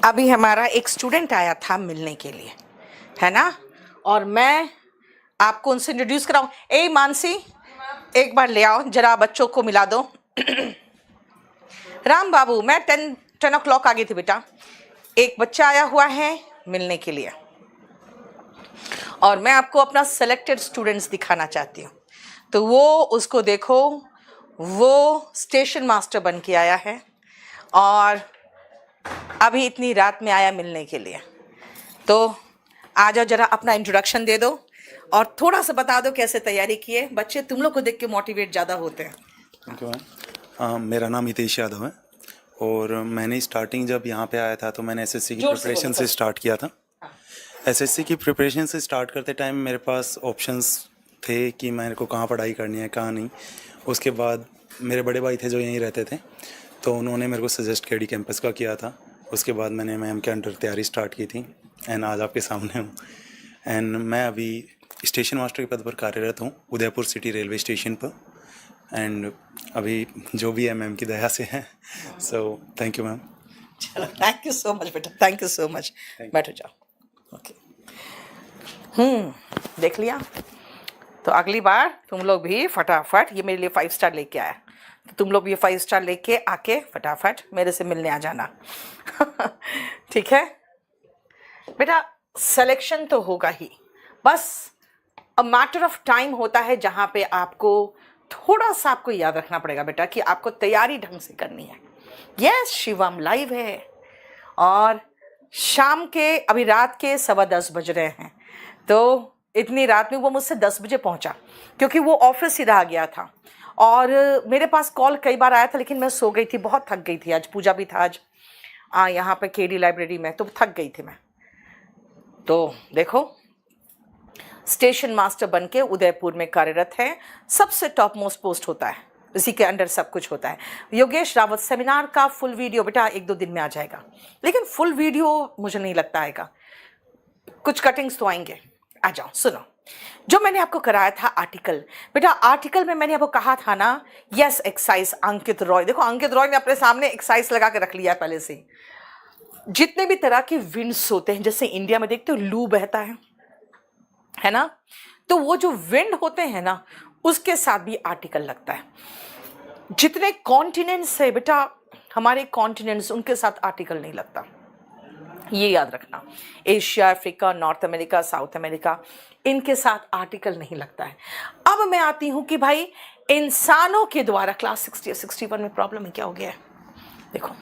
अभी हमारा एक स्टूडेंट आया था मिलने के लिए, है ना, और मैं आपको उनसे इंट्रोड्यूस कराऊं। ए मानसी, एक बार ले आओ जरा, बच्चों को मिला दो। राम बाबू, मैं 10 o'clock आ गई थी बेटा। एक बच्चा आया हुआ है मिलने के लिए और मैं आपको अपना सेलेक्टेड स्टूडेंट्स दिखाना चाहती हूँ। तो वो उसको देखो, वो स्टेशन मास्टर बन के आया है और अभी इतनी रात में आया मिलने के लिए। तो आ जाओ, जरा अपना इंट्रोडक्शन दे दो और थोड़ा सा बता दो कैसे तैयारी की है। बच्चे तुम लोग को देख के मोटिवेट ज़्यादा होते हैं। Thank you ma'am. मेरा नाम हितेश यादव है और मैंने स्टार्टिंग जब यहाँ पे आया था तो मैंने एसएससी की प्रिपरेशन से स्टार्ट किया था। एसएससी की प्रिपरेशन से स्टार्ट करते टाइम मेरे पास ऑप्शंस थे कि मेरे को कहाँ पढ़ाई करनी है कहाँ नहीं। उसके बाद मेरे बड़े भाई थे जो यहीं रहते थे, तो उन्होंने मेरे को सजेस्ट केडी कैंपस का किया था। उसके बाद मैंने मैम के अंडर तैयारी स्टार्ट की थी एंड आज आपके सामने हूँ। एंड मैं अभी स्टेशन मास्टर के पद पर कार्यरत हूँ उदयपुर सिटी रेलवे स्टेशन पर। एंड अभी जो भी है मैम की दया से है। So thank you ma'am. चलो, थैंक यू सो मच बेटा, थैंक यू सो मच। बैठो जाओ। ओके, देख लिया। तो अगली बार तुम लोग भी फटाफट, ये मेरे लिए 5 स्टार लेके आया, तो तुम लोग भी 5 स्टार लेके आके फटाफट मेरे से मिलने आ जाना। ठीक है बेटा, सिलेक्शन तो होगा ही, बस अ मैटर ऑफ टाइम होता है जहाँ पे आपको थोड़ा सा आपको याद रखना पड़ेगा बेटा कि आपको तैयारी ढंग से करनी है। यस, शिवम लाइव है और शाम के, अभी रात के 10:15 बज रहे हैं। तो इतनी रात में वो मुझसे 10 बजे पहुंचा क्योंकि वो ऑफिस सीधा आ गया था और मेरे पास कॉल कई बार आया था, लेकिन मैं सो गई थी, बहुत थक गई थी। आज पूजा भी था आज यहाँ पे केडी लाइब्रेरी में, तो थक गई थी मैं। तो देखो, स्टेशन मास्टर बनके उदयपुर में कार्यरत है, सबसे टॉप मोस्ट पोस्ट होता है, इसी के अंडर सब कुछ होता है। योगेश रावत सेमिनार का फुल वीडियो बेटा 1-2 दिन में आ जाएगा, लेकिन फुल वीडियो मुझे नहीं लगता आएगा, कुछ कटिंग्स तो आएंगे। आ जाओ, सुनो जो मैंने आपको कराया था आर्टिकल। बेटा आर्टिकल में मैंने आपको कहा था ना, यस एक्सरसाइज अंकित रॉय। देखो अंकित रॉय ने अपने सामने एक्सरसाइज लगा के रख लिया है पहले से। जितने भी तरह के विंड्स होते हैं, जैसे इंडिया में देखते हो लू बहता है ना, तो वो जो विंड होते हैं ना, उसके साथ भी आर्टिकल लगता है। जितने कॉन्टिनेंट्स है बेटा, हमारे कॉन्टिनेंट्स, उनके साथ आर्टिकल नहीं लगता, ये याद रखना। Asia, Africa, north America, south America, इनके साथ आर्टिकल नहीं लगता है। अब मैं आती हूं कि भाई इंसानों के द्वारा, क्लास 60 या 61 में प्रॉब्लम है, क्या हो गया है देखो,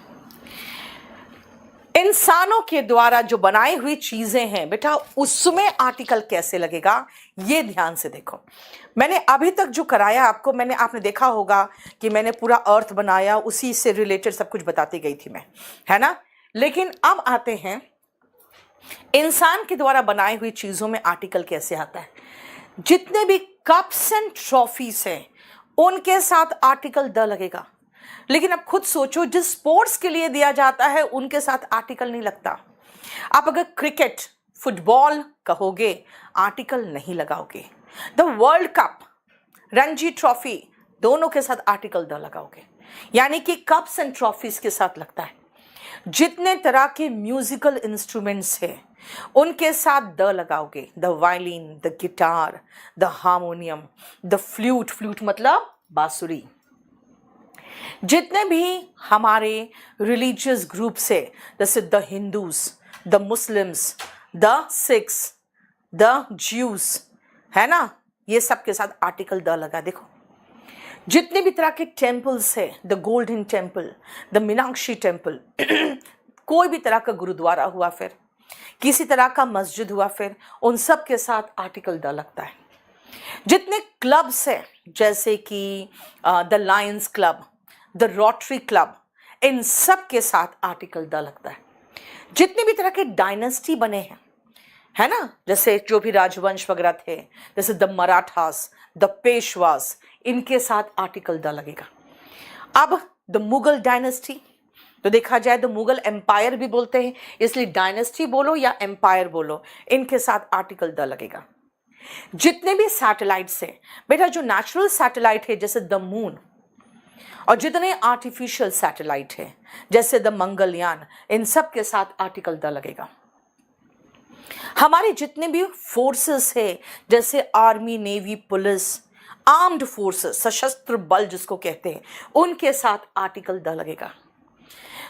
इंसानों के द्वारा जो बनाई हुई चीजें हैं बेटा, उसमें आर्टिकल कैसे लगेगा, ये ध्यान से देखो। मैंने अभी तक जो कराया आपको, आपने देखा होगा कि मैंने पूरा अर्थ बनाया, उसी से रिलेटेड सब कुछ बताती गई थी मैं, है ना। लेकिन अब आते हैं इंसान के द्वारा बनाई हुई चीजों में आर्टिकल कैसे आता है। जितने भी कप्स एंड ट्रॉफीज हैं, उनके साथ आर्टिकल द लगेगा। लेकिन अब खुद सोचो, जिस स्पोर्ट्स के लिए दिया जाता है उनके साथ आर्टिकल नहीं लगता। आप अगर क्रिकेट, फुटबॉल कहोगे, आर्टिकल नहीं लगाओगे। The world cup, Ranji trophy, दोनों के साथ आर्टिकल द लगाओगे, यानी कि कप्स एंड ट्रॉफीज के साथ लगता है। जितने तरह के म्यूजिकल इंस्ट्रूमेंट्स हैं, उनके साथ द लगाओगे। The violin, the guitar, the harmonium, the flute, flute मतलब बांसुरी। जितने भी हमारे रिलीजियस ग्रुप्स है, जैसे the Hindus, the Muslims, the Sikhs, the juice, है ना, ये सब के साथ आर्टिकल द लगा। देखो जितने भी तरह के टेम्पल्स है, the golden temple, the Meenakshi temple, कोई भी तरह का गुरुद्वारा हुआ, फिर किसी तरह का मस्जिद हुआ, फिर उन सब के साथ आर्टिकल द लगता है। जितने क्लब्स है, जैसे कि the Lions club, the Rotary club, इन सब के साथ आर्टिकल द लगता है। जितने भी तरह के डायनेस्टी बने हैं, है ना, जैसे जो भी राजवंश वगैरह थे, जैसे द मराठास, द पेशवास, इनके साथ आर्टिकल द लगेगा। अब द मुगल डायनेस्टी, तो देखा जाए तो मुगल एम्पायर भी बोलते हैं, इसलिए डायनेस्टी बोलो या एम्पायर बोलो, इनके साथ आर्टिकल द लगेगा। जितने भी सैटेलाइट्स हैं बेटा, जो नेचुरल सैटेलाइट है, जैसे द मून, और जितने आर्टिफिशियल सैटेलाइट हैं जैसे द मंगलयान, इन सब के साथ आर्टिकल द लगेगा। हमारे जितने भी फोर्सेस है जैसे army, navy, police, armed forces, सशस्त्र बल जिसको कहते हैं, उनके साथ आर्टिकल द लगेगा।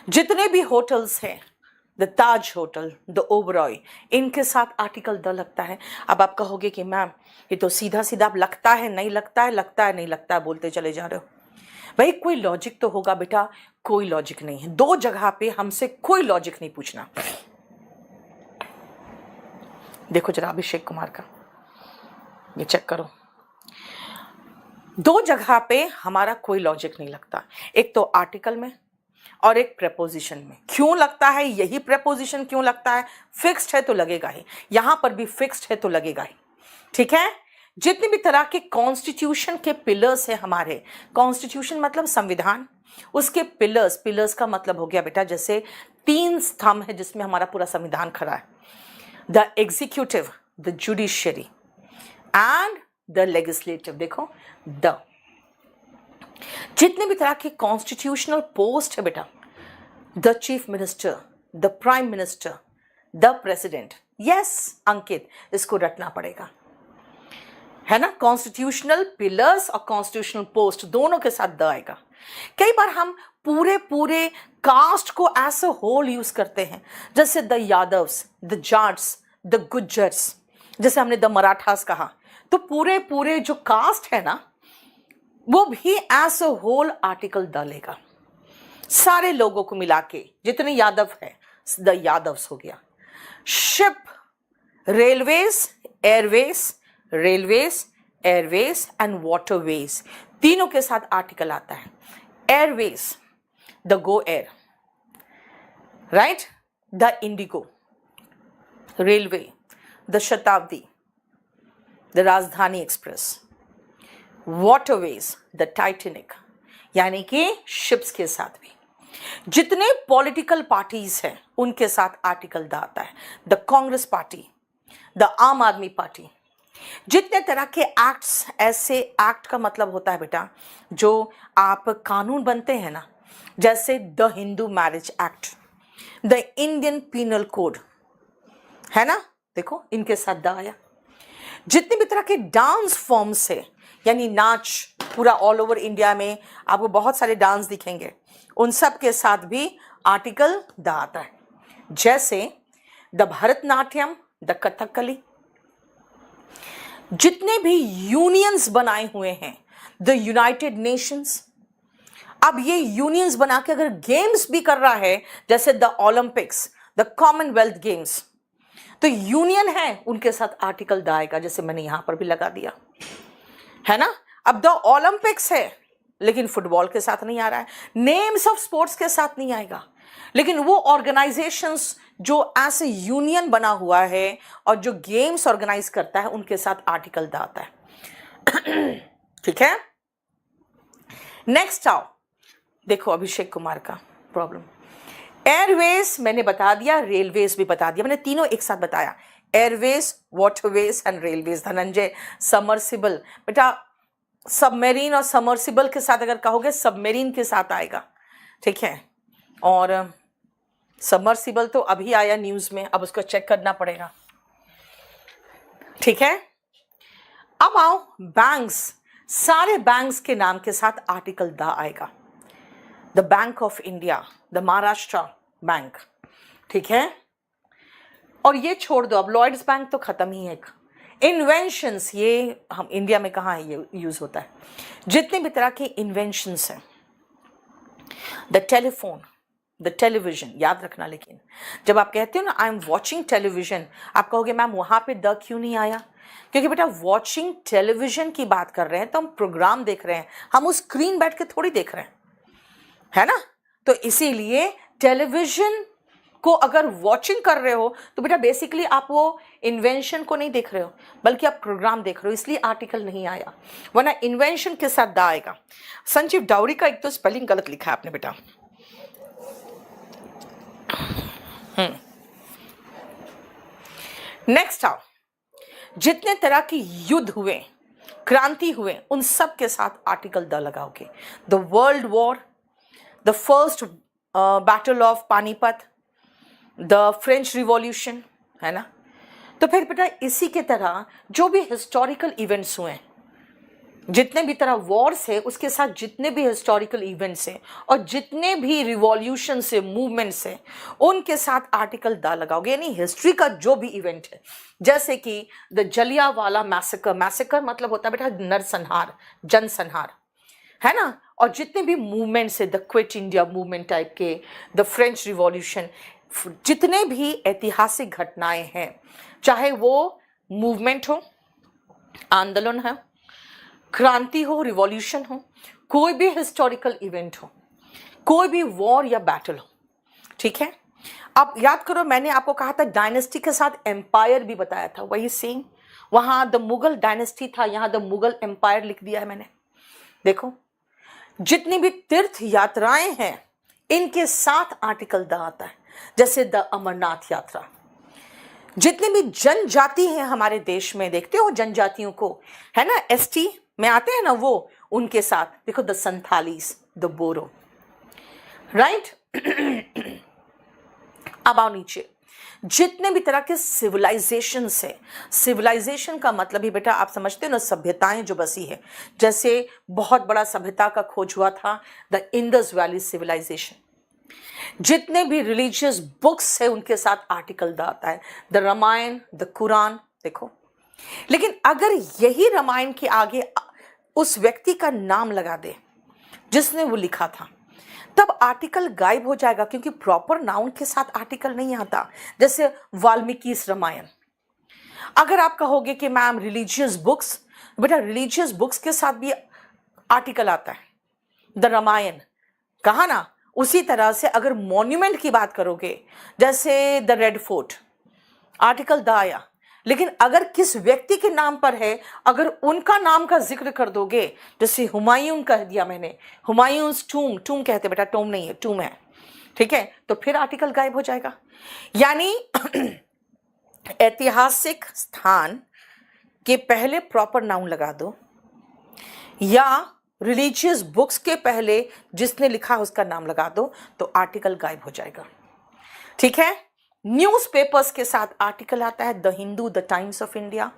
जितने भी होटल्स हैं, the Taj hotel, the Oberoi, इनके साथ आर्टिकल द लगता है। अब आप कहोगे कि मैम ये तो सीधा सीधा लगता है नहीं लगता है, लगता है नहीं लगता है बोलते चले जा रहे हो। भाई कोई लॉजिक तो होगा बेटा, कोई लॉजिक नहीं है। दो जगह पे हमसे कोई लॉजिक नहीं पूछना। देखो जरा अभिषेक कुमार का ये चेक करो, दो जगह पे हमारा कोई लॉजिक नहीं लगता, एक तो आर्टिकल में और एक प्रेपोजिशन में। क्यों लगता है? यही प्रेपोजिशन क्यों लगता है? फिक्स्ड है तो लगेगा ही, यहां पर भी फिक्स्ड है तो लगेगा ही। ठीक है, जितने भी तरह के कॉन्स्टिट्यूशन के पिलर्स है हमारे, कॉन्स्टिट्यूशन मतलब संविधान, उसके पिलर्स, पिलर्स का मतलब हो गया बेटा जैसे तीन स्तंभ है जिसमें हमारा पूरा संविधान खड़ा है, the executive, the judiciary and the legislative. देखो द जितने भी तरह के कॉन्स्टिट्यूशनल पोस्ट है बेटा, the chief minister, the prime minister, the president. Yes Ankit, इसको रटना पड़ेगा, है ना। कॉन्स्टिट्यूशनल पिलर्स और कॉन्स्टिट्यूशनल पोस्ट दोनों के साथ द आएगा। कई बार हम पूरे कास्ट को एज अ होल यूज करते हैं, जैसे the Yadavs, the Jats, the Gujjars, जैसे हमने द मराठास कहा, तो पूरे जो कास्ट है ना वो भी as a whole article the लेगा। सारे लोगों को मिला के जितने यादव है, द यादव्स हो गया। Ship, railways, Airways and waterways, तीनों के साथ आर्टिकल आता है। Airways, the Go Air, right, the Indigo. Railway, the शताब्दी, द राजधानी एक्सप्रेस। वाटरवेज, द टाइटैनिक, यानी कि शिप्स के साथ भी। जितने पॉलिटिकल पार्टीज हैं उनके साथ आर्टिकल द आता है। द कांग्रेस पार्टी, द आम आदमी पार्टी। जितने तरह के एक्ट्स, ऐसे एक्ट का मतलब होता है बेटा जो आप कानून बनते हैं ना, जैसे the Hindu Marriage Act, the Indian Penal Code, है ना, देखो इनके साथ द आया। जितने भी तरह के डांस फॉर्म्स है, यानी नाच, पूरा ऑल ओवर इंडिया में आपको बहुत सारे डांस दिखेंगे, उन सब के साथ भी आर्टिकल द आता है। जैसे द भरतनाट्यम, द कथकली। जितने भी यूनियंस बनाए हुए हैं, द यूनाइटेड नेशंस, अब ये यूनियंस बना के अगर गेम्स भी कर रहा है, जैसे the Olympics, the Commonwealth games, तो यूनियन है उनके साथ आर्टिकल द आएगा, जैसे मैंने यहां पर भी लगा दिया, है ना। अब द ओलंपिक्स है लेकिन फुटबॉल के साथ नहीं आ रहा है, नेम्स ऑफ स्पोर्ट्स के साथ नहीं आएगा, लेकिन वो ऑर्गेनाइजेशंस जो एज ए यूनियन बना हुआ है और जो गेम्स ऑर्गेनाइज करता है उनके साथ आर्टिकल द आता है। ठीक है, नेक्स्ट आओ, देखो अभिषेक कुमार का प्रॉब्लम। एयरवेज मैंने बता दिया, रेलवेज भी बता दिया, मैंने तीनों एक साथ बताया, Airways, waterways and railways. Dhananjay, submersible, बेटा सबमेरीन और सबमर्सिबल के साथ अगर कहोगे सबमेरीन के साथ आएगा, ठीक है। और सबमर्सिबल तो अभी आया न्यूज में, अब उसको चेक करना पड़ेगा, ठीक है। अब आओ बैंक्स, सारे बैंक्स के नाम के साथ आर्टिकल द आएगा। The bank of India, the Maharashtra bank, ठीक है। और ये छोड़ दो, अब लॉयड्स बैंक तो खत्म ही है। इन्वेंशंस, ये हम इंडिया में कहाँ है ये यूज होता है। जितने भी तरह के इन्वेंशंस हैं, द टेलीफोन, द टेलीविजन, याद रखना। लेकिन जब आप कहते हो ना आई एम वॉचिंग टेलीविजन, आप कहोगे मैम वहां पे द क्यों नहीं आया? क्योंकि बेटा वॉचिंग टेलीविजन की बात कर रहे हैं तो हम प्रोग्राम देख रहे हैं, हम उस स्क्रीन बैठ के थोड़ी देख रहे हैं, है ना। तो इसीलिए टेलीविजन को अगर वॉचिंग कर रहे हो तो बेटा बेसिकली आप वो इन्वेंशन को नहीं देख रहे हो बल्कि आप प्रोग्राम देख रहे हो, इसलिए आर्टिकल नहीं आया, वरना इन्वेंशन के साथ द आएगा। संजीव डाउरी का एक तो स्पेलिंग गलत लिखा है आपने बेटा। नेक्स्ट आओ, जितने तरह के युद्ध हुए क्रांति हुए, उन सब के साथ आर्टिकल द लगाओगे। The world war, the first battle of Panipat, the French revolution, है ना। तो फिर बेटा इसी के तरह जो भी हिस्टोरिकल इवेंट्स हुए, जितने भी तरह वॉर्स है उसके साथ जितने भी हिस्टोरिकल इवेंट्स हैं और जितने भी रिवॉल्यूशन से मूवमेंट्स हैं उनके साथ आर्टिकल द लगाओगे। यानी हिस्ट्री का जो भी इवेंट है, जैसे कि द जलियांवाला मैसेकर, मैसेकर मतलब होता है बेटा नरसंहार, जनसंहार, है ना। और जितने भी मूवमेंट्स है, the quit India movement type के, द फ्रेंच रिवॉल्यूशन, जितने भी ऐतिहासिक घटनाएं हैं, चाहे वो मूवमेंट हो, आंदोलन है, क्रांति हो, रिवॉल्यूशन हो, कोई भी हिस्टोरिकल इवेंट हो, कोई भी वॉर या बैटल हो, ठीक है। अब याद करो मैंने आपको कहा था डायनेस्टी के साथ एम्पायर भी बताया था, वही सेम। वहां द मुगल डायनेस्टी था, यहां द मुगल एम्पायर लिख दिया है मैंने। देखो जितनी भी तीर्थ यात्राएं हैं इनके साथ आर्टिकल द आता है, जैसे द अमरनाथ यात्रा। जितनी भी जनजाति हैं हमारे देश में, देखते हो जनजातियों को, है ना, एसटी में आते हैं ना, वो उनके साथ देखो द संथालीस, द बोरो, राइट। अब आओ नीचे, जितने भी तरह के सिविलाइजेशन है, सिविलाइजेशन का मतलब ही बेटा आप समझते हो ना, सभ्यताएं जो बसी है। जैसे बहुत बड़ा सभ्यता का खोज हुआ था, द इंडस वैली सिविलाइजेशन। जितने भी रिलीजियस बुक्स है उनके साथ आर्टिकल द आता है, द रामायण, द कुरान, देखो। लेकिन अगर यही रामायण के आगे उस व्यक्ति का नाम लगा दे जिसने वो लिखा था, तब आर्टिकल गायब हो जाएगा, क्योंकि प्रॉपर नाउन के साथ आर्टिकल नहीं आता। जैसे वाल्मीकि रामायण, अगर आप कहोगे कि मैम रिलीजियस बुक्स, बेटा रिलीजियस बुक्स के साथ भी आर्टिकल आता है, द रामायण कहा ना। उसी तरह से अगर मॉन्यूमेंट की बात करोगे, जैसे the red fort, article the आया। लेकिन अगर किस व्यक्ति के नाम पर है, अगर उनका नाम का जिक्र कर दोगे, जैसे हुमायूं कह दिया मैंने, हुमायूंस टूम, टूम कहते बेटा, टोम नहीं है, टूम है, ठीक है, तो फिर आर्टिकल गायब हो जाएगा। यानी ऐतिहासिक स्थान के पहले प्रॉपर नाउन लगा दो, या रिलीजियस बुक्स के पहले जिसने लिखा उसका नाम लगा दो, तो आर्टिकल गायब हो जाएगा, ठीक है। न्यूज़पेपर्स के साथ आर्टिकल आता है, the Hindu, the times of India.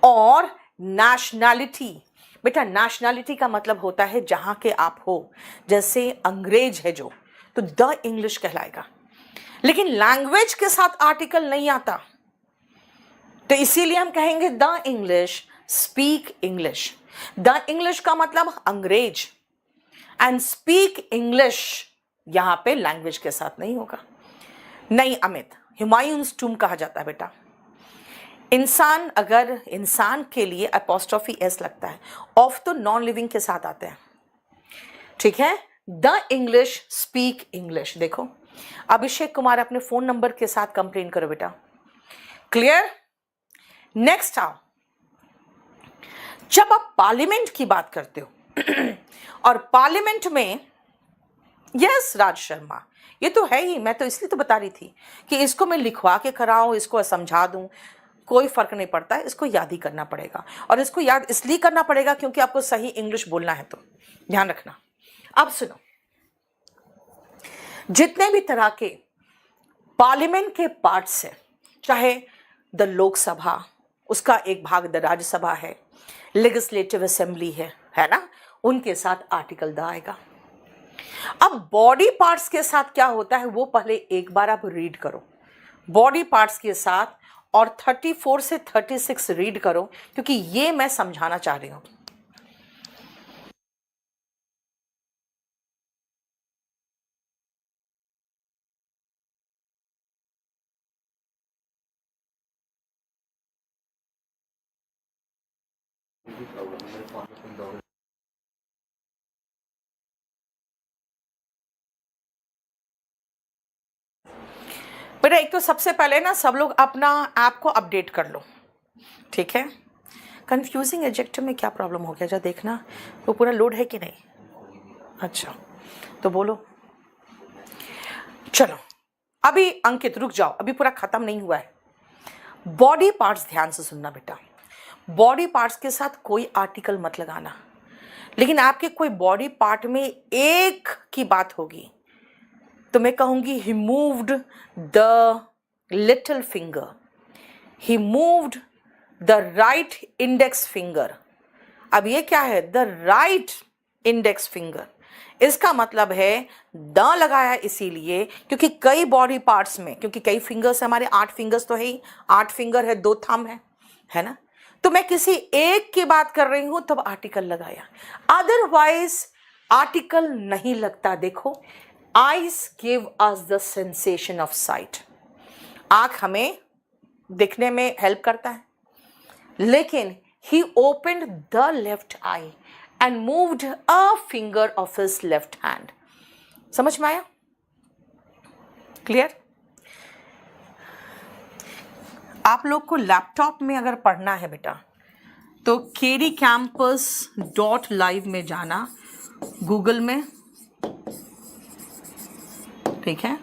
और नेशनैलिटी, बेटा नेशनैलिटी का मतलब होता है जहां के आप हो, जैसे अंग्रेज है जो, तो द इंग्लिश कहलाएगा। लेकिन लैंग्वेज के साथ आर्टिकल नहीं आता, तो इसीलिए हम कहेंगे the English, speak English. The English का मतलब अंग्रेज, एंड स्पीक इंग्लिश यहां पे लैंग्वेज के साथ नहीं होगा। नहीं अमित, हुमायूंस टूम कहा जाता है बेटा। इंसान, अगर इंसान के लिए अपोस्ट्रोफी एस लगता है, ऑफ तो नॉन लिविंग के साथ आते हैं, ठीक है। The English, speak English. देखो अभिषेक कुमार अपने फोन नंबर के साथ कंप्लेन करो बेटा, क्लियर। नेक्स्ट आओ, जब आप पार्लियामेंट की बात करते हो और पार्लियामेंट में, यस राज शर्मा, ये तो है ही, मैं तो इसलिए तो बता रही थी कि इसको मैं लिखवा के कराऊं, इसको समझा दूं, कोई फर्क नहीं पड़ता है, इसको याद ही करना पड़ेगा। और इसको याद इसलिए करना पड़ेगा क्योंकि आपको सही इंग्लिश बोलना है, तो ध्यान रखना। अब सुनो, जितने भी तरह के पार्लियामेंट के पार्ट्स हैं, चाहे द लोकसभा, उसका एक भाग द राज्यसभा है, लेजिस्लेटिव असेंबली है ना, उनके साथ आर्टिकल द आएगा। अब बॉडी पार्ट्स के साथ क्या होता है वो पहले एक बार आप रीड करो, बॉडी पार्ट्स के साथ, और 34 से 36 रीड करो, क्योंकि ये मैं समझाना चाह रही हूं। बेटा एक तो सबसे पहले ना सब लोग अपना ऐप को अपडेट कर लो, ठीक है। कंफ्यूजिंग एडजेक्टिव में क्या प्रॉब्लम हो गया, जा देखना वो पूरा लोड है कि नहीं। अच्छा तो बोलो, चलो अभी अंकित रुक जाओ, अभी पूरा खत्म नहीं हुआ है। बॉडी पार्ट्स ध्यान से सुनना बेटा। बॉडी पार्ट्स के साथ कोई आर्टिकल मत लगाना। लेकिन आपके कोई बॉडी पार्ट में एक की बात होगी तो मैं कहूंगी he moved the little finger, he moved the right index finger. अब ये क्या है? The right index finger. इसका मतलब है द लगाया इसीलिए क्योंकि कई बॉडी पार्ट्स में, क्योंकि कई फिंगर्स, हमारे 8 फिंगर्स तो है ही, 8 फिंगर है, 2 थंब है ना। तो मैं किसी एक की बात कर रही हूं तब आर्टिकल लगाया, अदरवाइज आर्टिकल नहीं लगता। देखो, eyes give us the sensation of site. आंख हमें दिखने में हेल्प करता है, लेकिन he opened the left eye and moved a finger of his left hand. समझ में आया? क्लियर? आप लोग को लैपटॉप में अगर पढ़ना है बेटा तो kdcampus.live में जाना, गूगल में, ठीक है,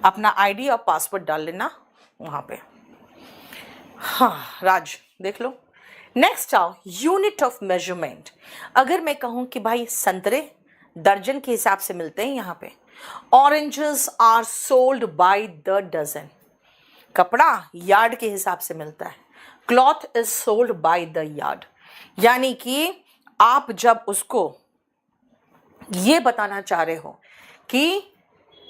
अपना आईडी और पासवर्ड डाल लेना वहां पे। हाँ राज देख लो। नेक्स्ट आओ, यूनिट ऑफ मेजरमेंट। अगर मैं कहूं कि भाई संतरे दर्जन के हिसाब से मिलते हैं यहाँ पे, oranges are sold by the dozen. कपड़ा यार्ड के हिसाब से मिलता है, cloth is sold by the yard. यानी कि आप जब उसको ये बताना चाह रहे हो कि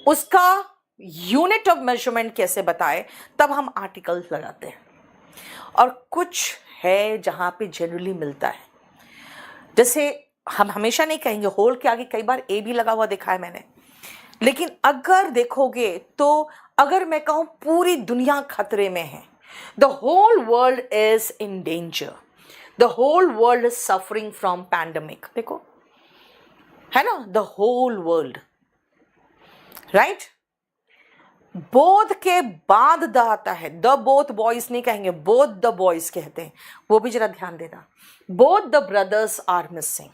उसका यूनिट ऑफ मेजरमेंट कैसे बताए, तब हम आर्टिकल्स लगाते हैं। और कुछ है जहां पे जनरली मिलता है, जैसे हम हमेशा नहीं कहेंगे, होल के आगे कई बार ए भी लगा हुआ देखा है मैंने, लेकिन अगर देखोगे तो अगर मैं कहूं पूरी दुनिया खतरे में है, the whole world is in danger, the whole world is suffering from pandemic, देखो है ना, द होल वर्ल्ड, राइट। बोध के बाद द आता है, द बोथ बॉयज नहीं कहेंगे, बोथ द बॉयज कहते हैं, वो भी जरा ध्यान देना। Both the brothers are missing,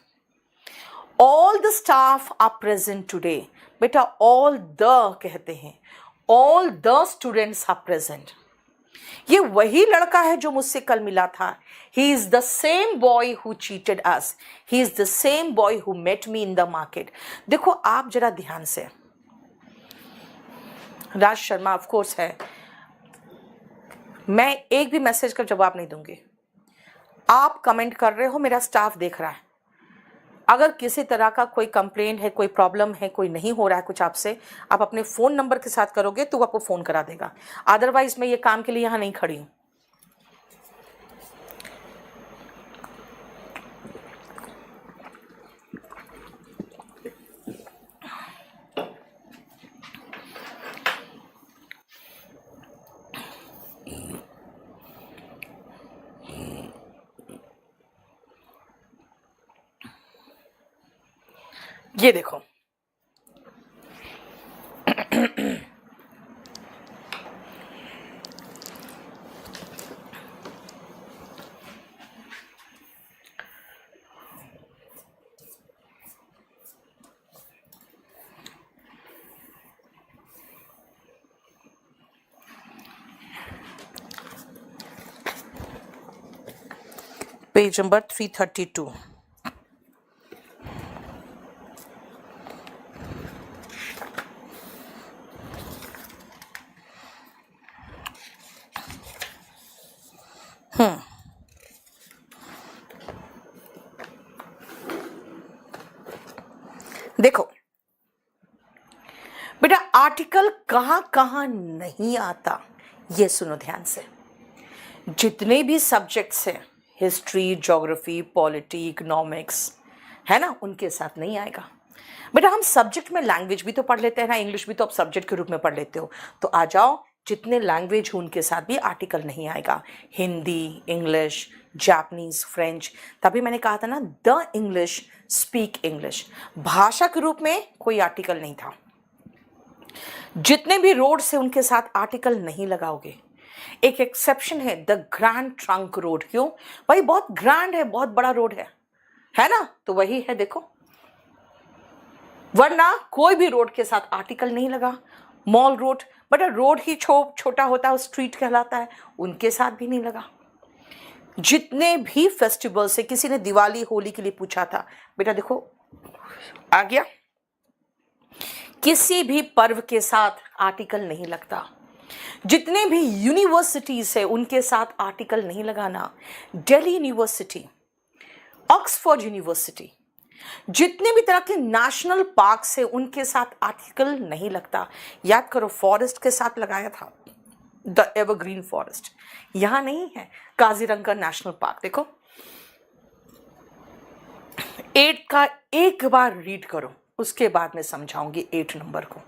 all the staff are present today, बेटा ऑल द कहते हैं, all the students are present. ये वही लड़का है जो मुझसे कल मिला था, he is the same boy who cheated us, he is the same boy who met me in the market. देखो आप जरा ध्यान से, राज शर्मा ऑफ कोर्स है, मैं एक भी मैसेज का जवाब नहीं दूंगी। आप कमेंट कर रहे हो, मेरा स्टाफ देख रहा है, अगर किसी तरह का कोई कंप्लेंट है, कोई प्रॉब्लम है, कोई नहीं हो रहा है कुछ आपसे, आप अपने फोन नंबर के साथ करोगे तो आपको फोन करा देगा, अदरवाइज मैं ये काम के लिए यहां नहीं खड़ी हूं। ये देखो, पेज नंबर 332। देखो बेटा, आर्टिकल कहां कहां नहीं आता ये सुनो ध्यान से। जितने भी सब्जेक्ट्स हैं, हिस्ट्री, ज्योग्राफी, पॉलिटी, इकोनॉमिक्स, है ना, उनके साथ नहीं आएगा। बेटा हम सब्जेक्ट में लैंग्वेज भी तो पढ़ लेते हैं ना, इंग्लिश भी तो आप सब्जेक्ट के रूप में पढ़ लेते हो, तो आ जाओ, जितने लैंग्वेज हो उनके साथ भी आर्टिकल नहीं आएगा। हिंदी, इंग्लिश, जापानीज, फ्रेंच, तभी मैंने कहा था ना, द इंग्लिश, स्पीक इंग्लिश, भाषा के रूप में कोई आर्टिकल नहीं था। जितने भी रोड से उनके साथ आर्टिकल नहीं लगाओगे। एक एक्सेप्शन है, द ग्रैंड ट्रंक रोड। क्यों भाई? बहुत ग्रैंड है, बहुत बड़ा रोड है ना, तो वही है, देखो, वरना कोई भी रोड के साथ आर्टिकल नहीं लगा। मॉल रोड, बट रोड ही छोटा होता है, स्ट्रीट कहलाता है, उनके साथ भी नहीं लगा। जितने भी फेस्टिवल से, किसी ने दिवाली होली के लिए पूछा था, बेटा देखो आ गया, किसी भी पर्व के साथ आर्टिकल नहीं लगता। जितने भी यूनिवर्सिटीज है उनके साथ आर्टिकल नहीं लगाना। दिल्ली यूनिवर्सिटी, ऑक्सफोर्ड यूनिवर्सिटी, जितने भी तरह के नेशनल पार्क है उनके साथ आर्टिकल नहीं लगता। याद करो, फॉरेस्ट के साथ लगाया था, द एवरग्रीन फॉरेस्ट, यहां नहीं है। काजीरंगा नेशनल पार्क देखो, 8 का एक बार रीड करो, उसके बाद मैं समझाऊंगी 8 नंबर को।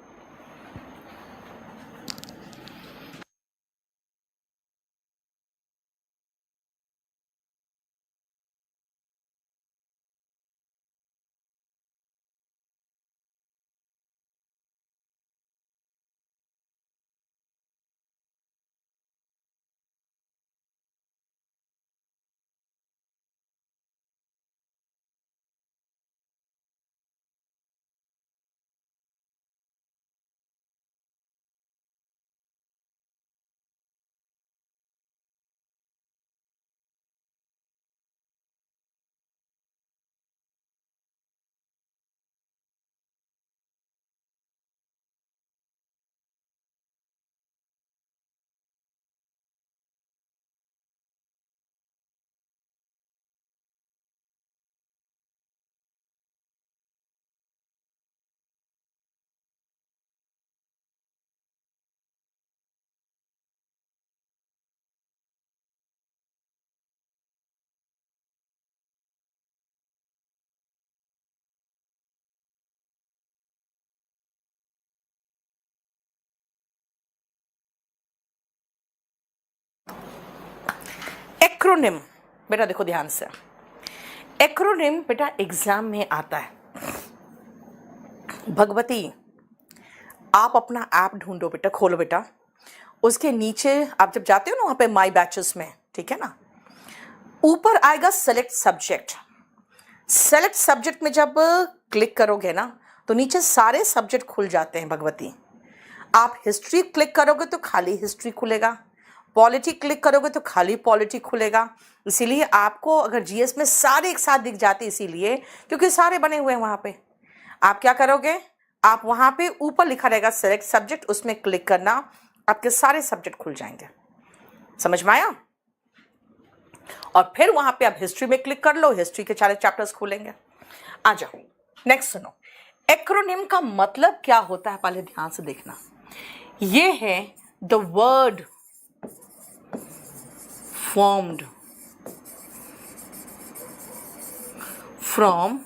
एक्रोनिम, बेटा देखो ध्यान से, एक्रोनिम बेटा एग्जाम में आता है। भगवती, आप अपना ऐप ढूंढो बेटा, खोलो बेटा, उसके नीचे आप जब जाते हो ना वहां पे माई बैचेस में, ठीक है ना, ऊपर आएगा सेलेक्ट सब्जेक्ट। सेलेक्ट सब्जेक्ट में जब क्लिक करोगे ना तो नीचे सारे सब्जेक्ट खुल जाते हैं भगवती। आप हिस्ट्री क्लिक करोगे तो खाली हिस्ट्री खुलेगा, पॉलिटी क्लिक करोगे तो खाली पॉलिटी खुलेगा। इसीलिए आपको अगर जीएस में सारे एक साथ दिख जाते, इसीलिए क्योंकि सारे बने हुए हैं वहां पे। आप क्या करोगे, आप वहां पे ऊपर लिखा रहेगा सेलेक्ट सब्जेक्ट, उसमें क्लिक करना, आपके सारे सब्जेक्ट खुल जाएंगे। समझ में आया? और फिर वहां पे आप हिस्ट्री में क्लिक कर लो, हिस्ट्री के सारे चैप्टर्स खुलेंगे। आ जाओ नेक्स्ट सुनो, एक्रोनिम का मतलब क्या होता है पहले ध्यान से देखना। ये है the word formed from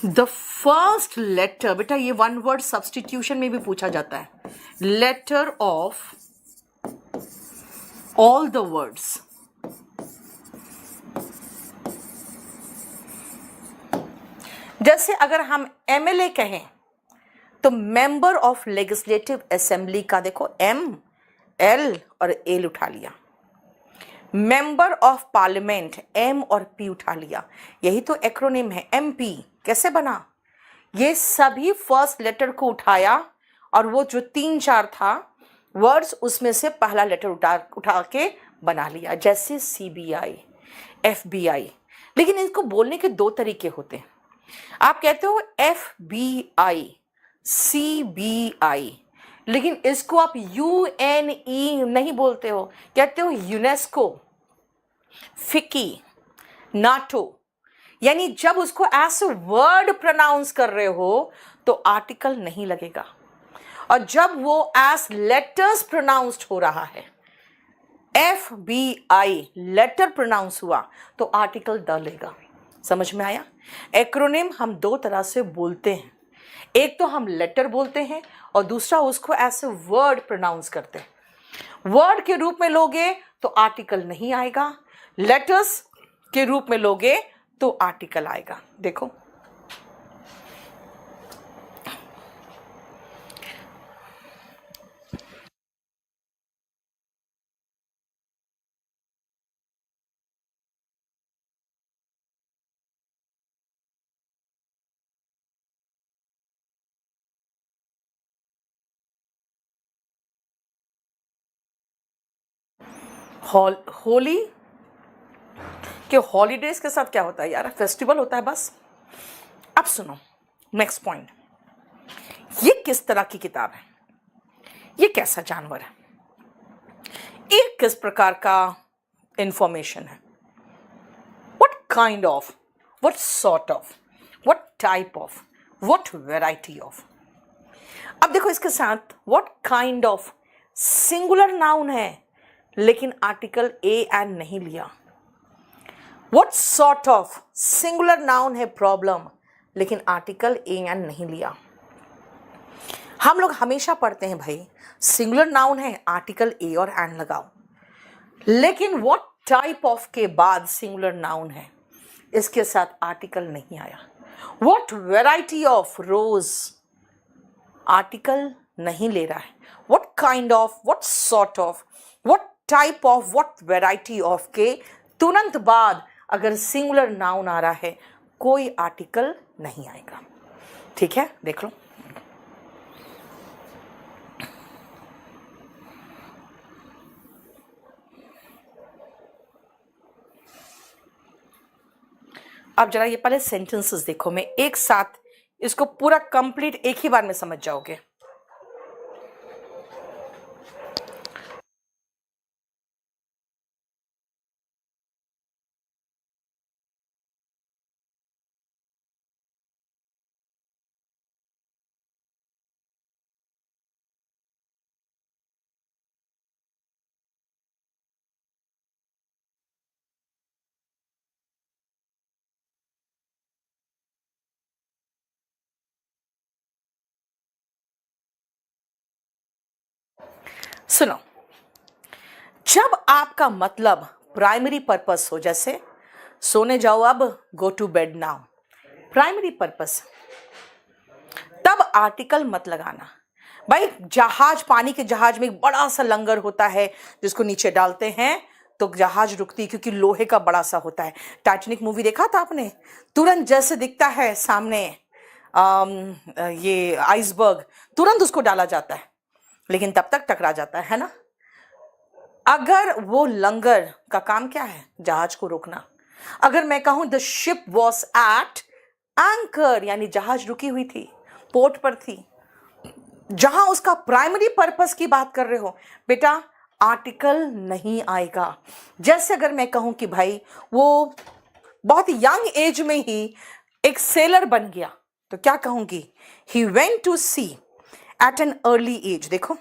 the first letter, बेटा ये वन वर्ड सब्सटीट्यूशन में भी पूछा जाता है, letter of all the words. जैसे अगर हम एमएलए कहें तो मेंबर ऑफ लेजिस्लेटिव असेंबली का देखो एम एल और एल उठा लिया, मेंबर ऑफ पार्लियामेंट एम और पी उठा लिया, यही तो एक्रोनिम है। एमपी कैसे बना, ये सभी फर्स्ट लेटर को उठाया और वो जो 3-4 था वर्ड्स उसमें से पहला लेटर उठा के बना लिया, जैसे सीबीआई, एफबीआई। लेकिन इनको बोलने के 2 तरीके होते हैं। आप कहते हो FBI, CBI, लेकिन इसको आप UNE नहीं बोलते हो, कहते हो यूनेस्को, फिकी, नाटो। यानी जब उसको एज वर्ड प्रोनाउंस कर रहे हो तो आर्टिकल नहीं लगेगा, और जब वो एज लेटर्स प्रोनाउंस्ड हो रहा है, FBI लेटर प्रोनाउंस हुआ तो आर्टिकल डलेगा। समझ में आया? एक्रोनिम हम 2 तरह से बोलते हैं, एक तो हम लेटर बोलते हैं और दूसरा उसको ऐसे वर्ड प्रोनाउंस करते हैं। वर्ड के रूप में लोगे तो आर्टिकल नहीं आएगा, लेटर्स के रूप में लोगे तो आर्टिकल आएगा। देखो होली के हॉलीडेज के साथ क्या होता है यार? फेस्टिवल होता है बस। अब सुनो नेक्स्ट पॉइंट, ये किस तरह की किताब है, ये कैसा जानवर है, ये किस प्रकार का इंफॉर्मेशन है, what kind of, what sort of, what type of, what variety of. अब देखो इसके साथ what kind of singular noun है लेकिन आर्टिकल ए एंड नहीं लिया। What sort of singular noun है प्रॉब्लम लेकिन आर्टिकल ए एंड नहीं लिया। हम लोग हमेशा पढ़ते हैं भाई सिंगुलर नाउन है आर्टिकल ए और एंड लगाओ, लेकिन व्हाट टाइप ऑफ के बाद सिंगुलर नाउन है इसके साथ आर्टिकल नहीं आया। What variety of rose article नहीं ले रहा है। What kind of, what sort of, what type of, what variety of के तुरंत बाद अगर सिंगुलर नाउन आ रहा है कोई आर्टिकल नहीं आएगा। ठीक है, देख लो। अब जरा ये पहले सेंटेंसेस देखो, मैं एक साथ इसको पूरा कंप्लीट एक ही बार में समझ जाओगे। सुनो, जब आपका मतलब प्राइमरी पर्पस हो, जैसे सोने जाओ अब, go to bed now, primary purpose, तब आर्टिकल मत लगाना। भाई जहाज, पानी के जहाज में एक बड़ा सा लंगर होता है जिसको नीचे डालते हैं तो जहाज रुकती है क्योंकि लोहे का बड़ा सा होता है। टाइटैनिक मूवी देखा था आपने? तुरंत जैसे दिखता है सामने ये आइसबर्ग, तुरंत उसको डाला जाता है लेकिन तब तक टकरा जाता है ना। अगर वो लंगर का काम क्या है? जहाज को रोकना। अगर मैं कहूं the ship was at anchor, यानी जहाज रुकी हुई थी, पोर्ट पर थी, जहां उसका प्राइमरी पर्पस की बात कर रहे हो बेटा, आर्टिकल नहीं आएगा। जैसे अगर मैं कहूं कि भाई वो बहुत यंग एज में ही एक सेलर बन गया तो क्या कहूंगी? He went to sea at an early age. देखो,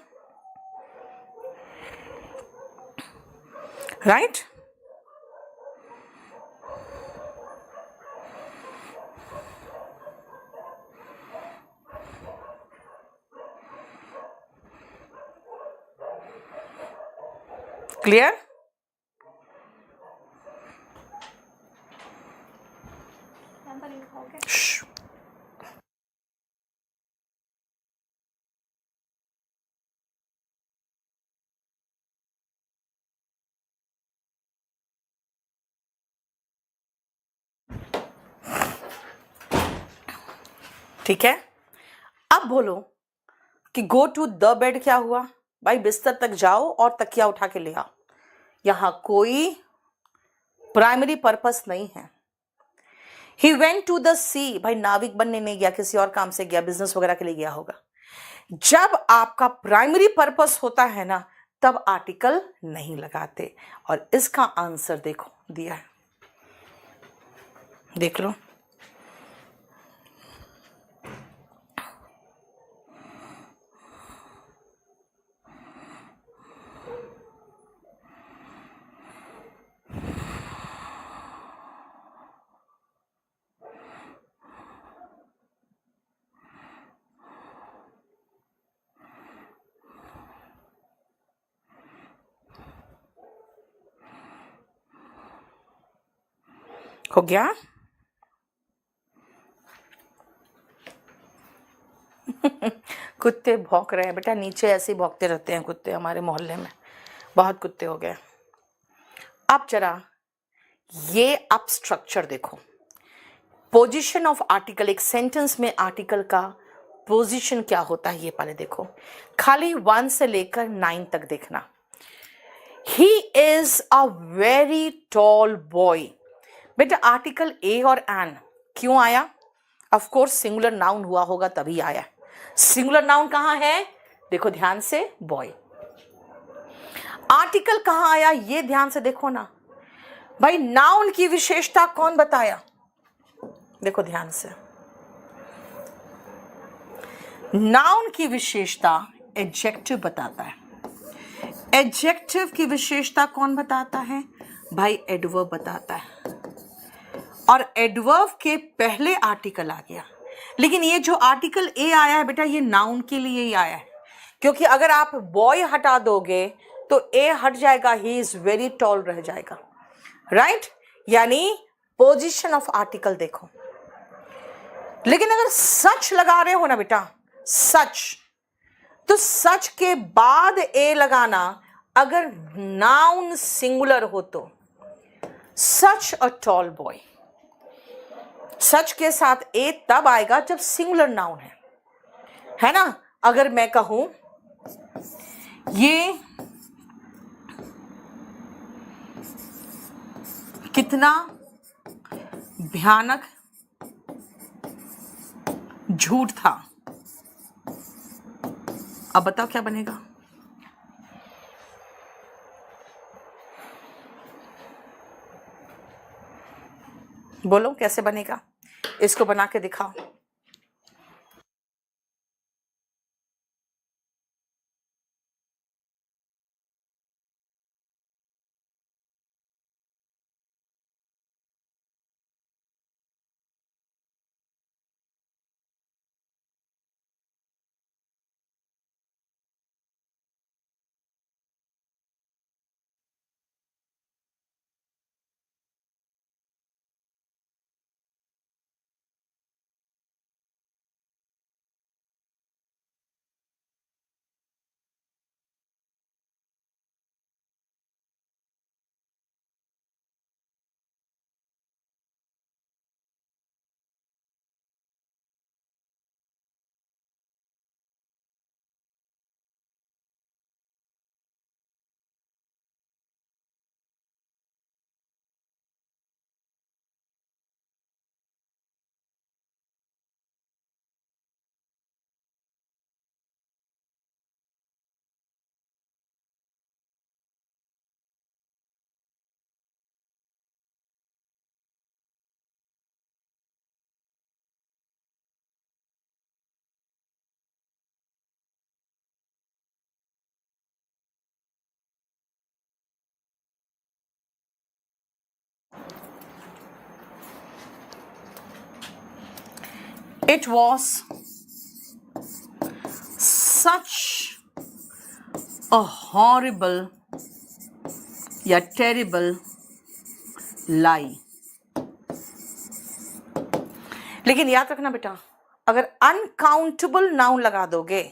राइट? क्लियर? ठीक है, अब बोलो कि गो टू द बेड क्या हुआ? भाई बिस्तर तक जाओ और तकिया उठा के ले आओ। यहां कोई प्राइमरी पर्पस नहीं है। ही वेंट टू द सी, भाई नाविक बनने नहीं गया, किसी और काम से गया, बिजनेस वगैरह के लिए गया होगा। जब आपका प्राइमरी पर्पस होता है ना तब आर्टिकल नहीं लगाते। और इसका आंसर देखो दिया है, देख लो। हो गया? कुत्ते भौंक रहे हैं बेटा, नीचे ऐसे ही भौंकते रहते हैं कुत्ते हमारे मोहल्ले में, बहुत कुत्ते हो गए। अब जरा ये आप स्ट्रक्चर देखो, पोजीशन ऑफ आर्टिकल, एक सेंटेंस में आर्टिकल का पोजीशन क्या होता है ये पहले देखो। खाली 1 से लेकर 9 तक देखना। He is a very tall boy. बेटा आर्टिकल ए और एन क्यों आया? ऑफ कोर्स सिंगुलर नाउन हुआ होगा तभी आया। सिंगुलर नाउन कहां है? देखो ध्यान से, बॉय। आर्टिकल कहां आया ये ध्यान से देखो ना भाई। नाउन की विशेषता कौन बताया? देखो ध्यान से, नाउन की विशेषता एडजेक्टिव बताता है। एडजेक्टिव की विशेषता कौन बताता है भाई? एडवर्ब बताता है। और एडवर्ब के पहले आर्टिकल आ गया। लेकिन ये जो आर्टिकल ए आया है बेटा, ये नाउन के लिए ही आया है, क्योंकि अगर आप बॉय हटा दोगे तो ए हट जाएगा, ही इज वेरी टॉल रह जाएगा, राइट? यानी पोजीशन ऑफ आर्टिकल देखो। लेकिन अगर सच लगा रहे हो ना बेटा, सच, तो सच के बाद ए लगाना अगर नाउन सिंगुलर हो तो सच अ टॉल बॉय। सच के साथ ए तब आएगा जब सिंगुलर नाउन है ना? अगर मैं कहूं ये कितना भयानक झूठ था, अब बताओ क्या बनेगा? बोलो कैसे बनेगा? इसको बना के दिखाओ। It was such a horrible या terrible lie। लेकिन याद रखना बेटा, अगर अनकाउंटेबल नाउन लगा दोगे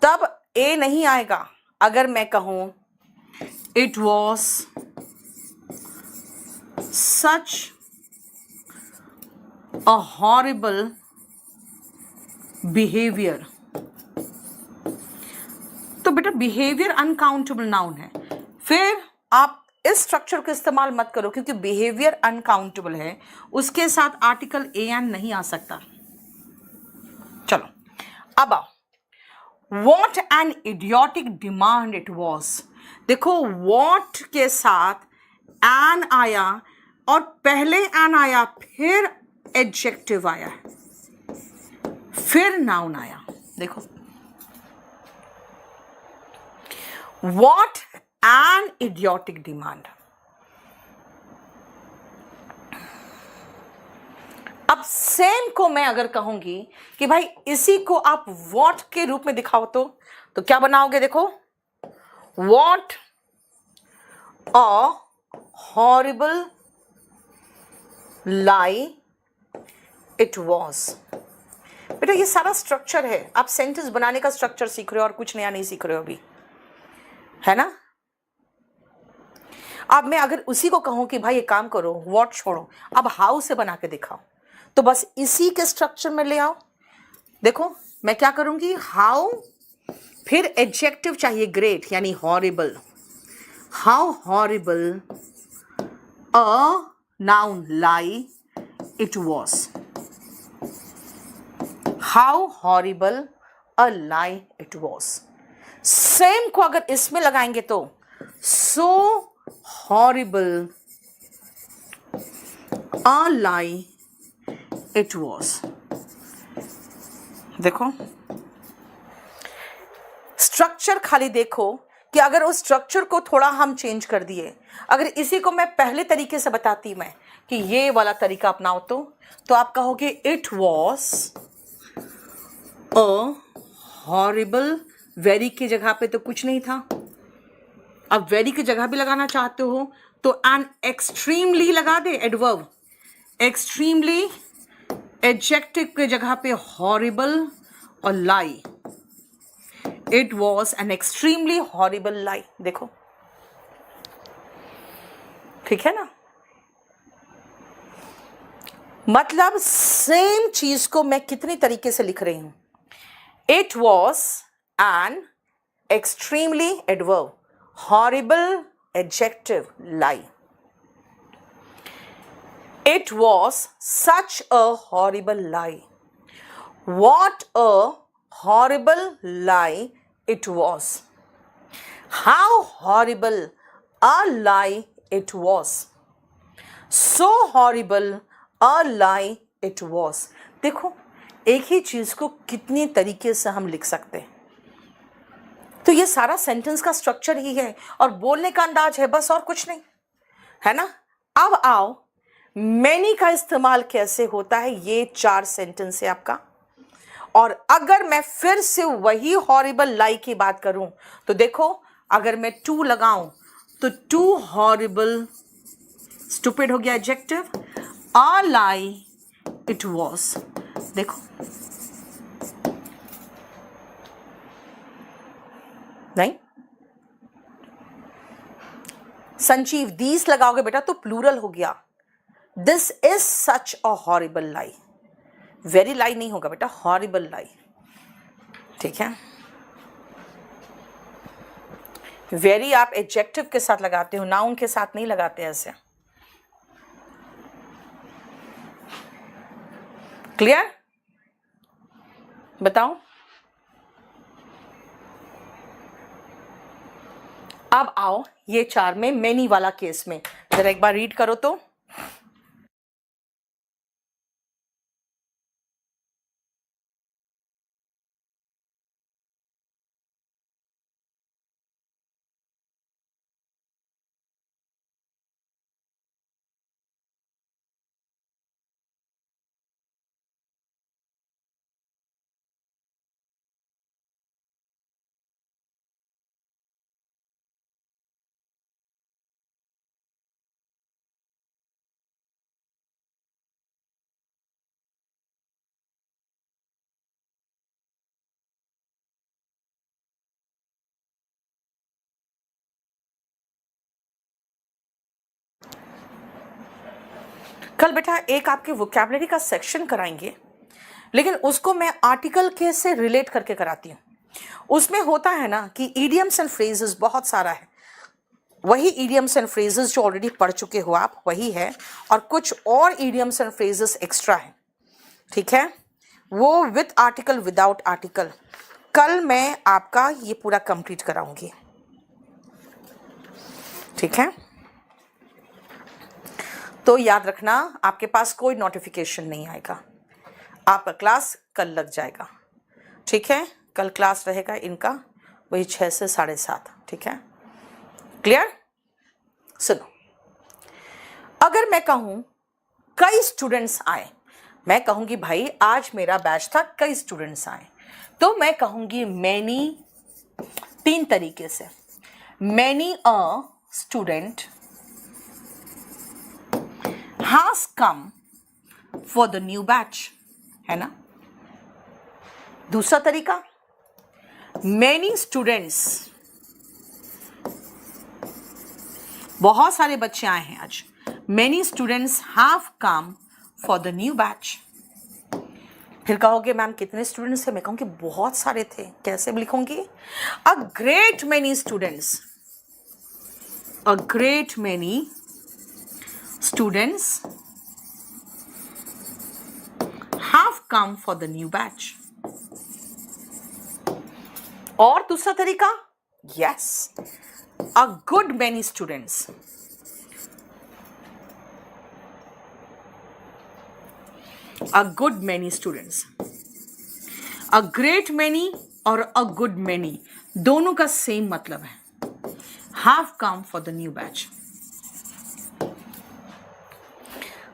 तब ए नहीं आएगा। अगर मैं कहूं it was such a horrible behaviour, तो बेटा बिहेवियर अनकाउंटेबल नाउन है। फिर आप इस स्ट्रक्चर का इस्तेमाल मत करो, क्योंकि बिहेवियर अनकाउंटेबल है, उसके साथ आर्टिकल ए एन नहीं आ सकता। चलो अब आओ, what an idiotic demand it was. देखो वॉट के साथ एन आया और पहले एन आया, फिर एडजेक्टिव आया, फिर नाउन आया। देखो वॉट एन इडियोटिक डिमांड। अब सेम को मैं अगर कहूंगी कि भाई इसी को आप वॉट के रूप में दिखाओ तो क्या बनाओगे? देखो what a horrible lie it was. बेटा ये सारा स्ट्रक्चर है, आप सेंटेंस बनाने का स्ट्रक्चर सीख रहे हो और कुछ नया नहीं सीख रहे हो अभी, है ना? अब मैं अगर उसी को कहूं कि भाई ये काम करो, व्हाट छोड़ो, अब हाउ से बना के दिखाओ, तो बस इसी के स्ट्रक्चर में ले आओ। देखो मैं क्या करूंगी, हाउ, फिर एडजेक्टिव चाहिए ग्रेट यानी horrible, how horrible a noun lie it was. How horrible a lie it was. Same को अगर इसमें लगाएंगे तो सो horrible a lie it was. देखो स्ट्रक्चर खाली देखो कि अगर उस स्ट्रक्चर को थोड़ा हम चेंज कर दिए, अगर इसी को मैं पहले तरीके से बताती मैं कि ये वाला तरीका अपनाओ तो आप कहोगे it was a horrible. Very की जगह पे तो कुछ नहीं था, अब वेरी की जगह भी लगाना चाहते हो तो एन एक्सट्रीमली लगा दे, एडवर्ब एक्सट्रीमली। एडजेक्टिव की जगह पे हॉरिबल और lie, it was an extremely horrible lie. देखो ठीक है ना, मतलब सेम चीज को मैं कितनी तरीके से लिख रही हूं। It was an extremely adverb, horrible adjective lie. It was such a horrible lie. What a horrible lie it was. How horrible a lie it was. So horrible a lie it was. देखो एक ही चीज को कितनी तरीके से हम लिख सकते हैं। तो ये सारा सेंटेंस का स्ट्रक्चर ही है और बोलने का अंदाज है, बस और कुछ नहीं है ना। अब आओ मैनी का इस्तेमाल कैसे होता है, ये 4 सेंटेंस है आपका। और अगर मैं फिर से वही हॉरिबल लाई की बात करूं तो देखो अगर मैं टू लगाऊं तो टू हॉरिबल, स्टूपिड हो गया adjective, a lie it was. देखो नहीं, संजीव दीस लगाओगे बेटा तो प्लूरल हो गया। This is such a horrible lie, very lie नहीं होगा बेटा, हॉरिबल लाई। ठीक है, वेरी आप एडजेक्टिव के साथ लगाते हो, नाउन के साथ नहीं लगाते ऐसे। क्लियर? बताओ अब आओ ये 4 में मेनी वाला केस में जरा एक बार रीड करो तो। कल बेटा एक आपके वोकैबुलरी का सेक्शन कराएंगे, लेकिन उसको मैं आर्टिकल के से रिलेट करके कराती हूँ। उसमें होता है ना कि इडियम्स एंड फ्रेजेस बहुत सारा है, वही इडियम्स एंड फ्रेजेस जो ऑलरेडी पढ़ चुके हो आप वही है, और कुछ और इडियम्स एंड फ्रेजेस एक्स्ट्रा है। ठीक है, वो विद आर्टिकल विदाउट आर्टिकल कल मैं आपका ये पूरा कंप्लीट कराऊंगी। ठीक है, तो याद रखना आपके पास कोई नोटिफिकेशन नहीं आएगा, आपका क्लास कल लग जाएगा। ठीक है, कल क्लास रहेगा इनका वही 6 से 7:30। ठीक है, क्लियर? सुनो, अगर मैं कहूं कई स्टूडेंट्स आए, मैं कहूंगी भाई आज मेरा बैच था, कई स्टूडेंट्स आए, तो मैं कहूंगी मैनी 3 तरीके से। Many a student has come for the new batch, है ना। दूसरा तरीका, many students, बहुत सारे बच्चे आए हैं आज। many students have come for the new batch। फिर कहोगे मैम कितने स्टूडेंट्स थे, मैं कहूँगी बहुत सारे थे। कैसे लिखूंगी? a great many students, a great many students have come for the new batch. और दूसरा तरीका, yes, a good many students. A good many students. A great many और a good many दोनों का सेम मतलब है. Have come for the new batch.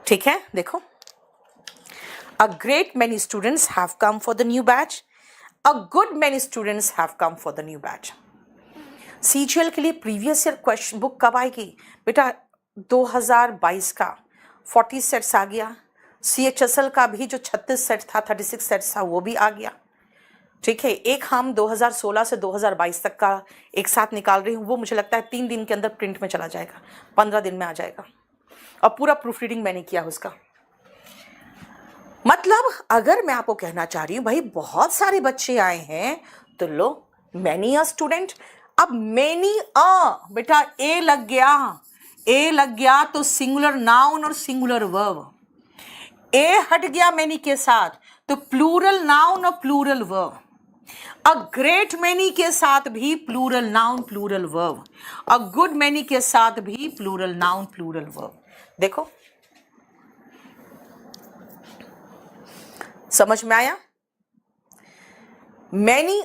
ठीक है, देखो. A great many students have come for the new batch. A good many students have come for the new batch. CGL के लिए previous year question book कब आएगी बेटा? 2022 का 40 sets आ गया. CHSL का भी जो 36 सेट था, 36 सेट्स था, वो भी आ गया. ठीक है, एक हम 2016 से 2022 तक का एक साथ निकाल रही हूँ. वो मुझे लगता है 3 दिन के अंदर प्रिंट में चला जाएगा, 15 दिन में आ जाएगा. और पूरा प्रूफ रीडिंग मैंने किया उसका. मतलब अगर मैं आपको कहना चाह रही हूँ भाई बहुत सारे बच्चे आए हैं तो लो मैनी अ स्टूडेंट. अब मैनी बेटा ए लग गया तो सिंगुलर नाउन और सिंगुलर वर्ब. ए हट गया मैनी के साथ तो प्लूरल नाउन और plural verb. A great many के साथ भी plural noun plural verb. A good many के साथ भी प्लूरल नाउन प्लूरल वर्ब. देखो समझ में आया? मैनी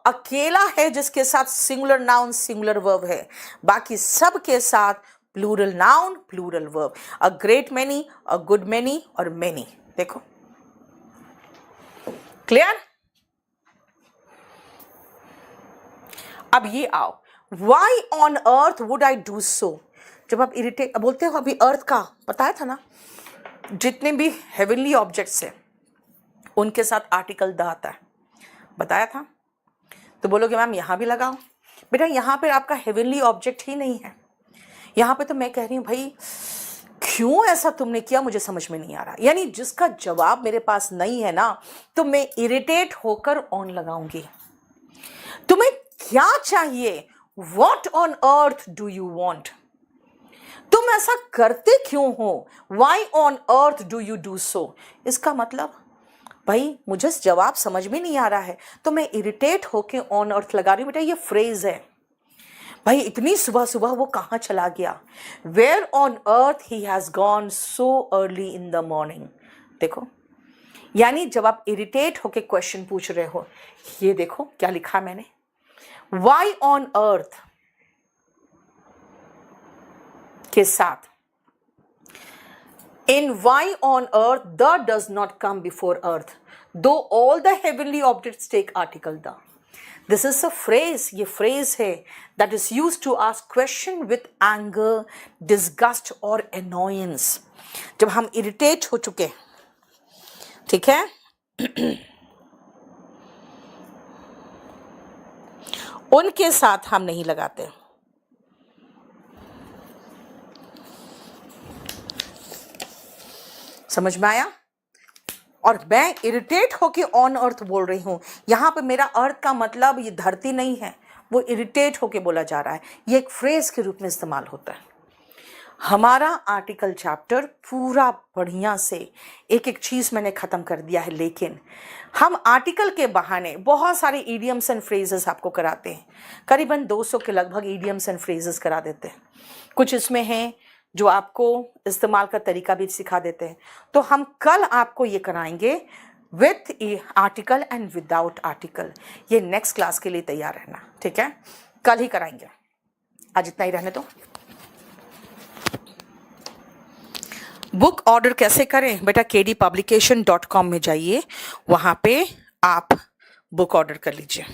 अकेला है जिसके साथ सिंगुलर नाउन सिंगुलर वर्ब है, बाकी सब के साथ plural noun plural verb. A great many, a good many और मैनी. देखो क्लियर? अब ये आओ, why on earth would I do so. जब आप इरिटेट बोलते हो, अभी अर्थ का बताया था ना, जितने भी हेवनली ऑब्जेक्ट्स है उनके साथ आर्टिकल द आता है, बताया था. तो बोलोगे मैम यहाँ भी लगाओ. बेटा यहाँ पे आपका हेवनली ऑब्जेक्ट ही नहीं है. यहाँ पे तो मैं कह रही हूँ भाई क्यों ऐसा तुमने किया, मुझे समझ में नहीं आ रहा. यानी जिसका जवाब मेरे पास नहीं है ना, तो मैं इरिटेट होकर ऑन लगाऊंगी. तुम्हें क्या चाहिए? What on earth do you want? तुम ऐसा करते क्यों हो? Why on earth do you do so? इसका मतलब भाई मुझे जवाब समझ में नहीं आ रहा है तो मैं इरिटेट होके ऑन अर्थ लगा रही हूँ. बेटा ये फ्रेज है भाई. इतनी सुबह सुबह वो कहाँ चला गया? Where on earth he has gone so early in the morning. देखो यानी जब आप इरिटेट होके क्वेश्चन पूछ रहे हो, ये देखो क्या लिखा मैंने, वाई ऑन अर्थ के साथ in why on earth the does not come before earth, though all the heavenly objects take article the. This is a phrase, ये phrase है that is used to ask question with anger, disgust or annoyance. जब हम irritate हो चुके, ठीक है, उनके साथ हम नहीं लगाते. समझ में आया? और मैं इरिटेट होके ऑन अर्थ बोल रही हूँ. यहाँ पे मेरा अर्थ का मतलब ये धरती नहीं है, वो इरिटेट होके बोला जा रहा है. ये एक फ्रेज के रूप में इस्तेमाल होता है. हमारा आर्टिकल चैप्टर पूरा बढ़िया से एक एक चीज़ मैंने ख़त्म कर दिया है, लेकिन हम आर्टिकल के बहाने बहुत सारे ईडियम्स एंड फ्रेजेस आपको कराते हैं. करीबन 200 के लगभग ईडियम्स एंड फ्रेजेस करा देते हैं. कुछ इसमें हैं जो आपको इस्तेमाल का तरीका भी सिखा देते हैं. तो हम कल आपको ये कराएंगे with article and without article. ये नेक्स्ट क्लास के लिए तैयार रहना, ठीक है? कल ही कराएंगे, आज इतना ही रहने दो. बुक ऑर्डर कैसे करें बेटा? kdpublication.com में जाइए, वहाँ पे आप बुक ऑर्डर कर लीजिए.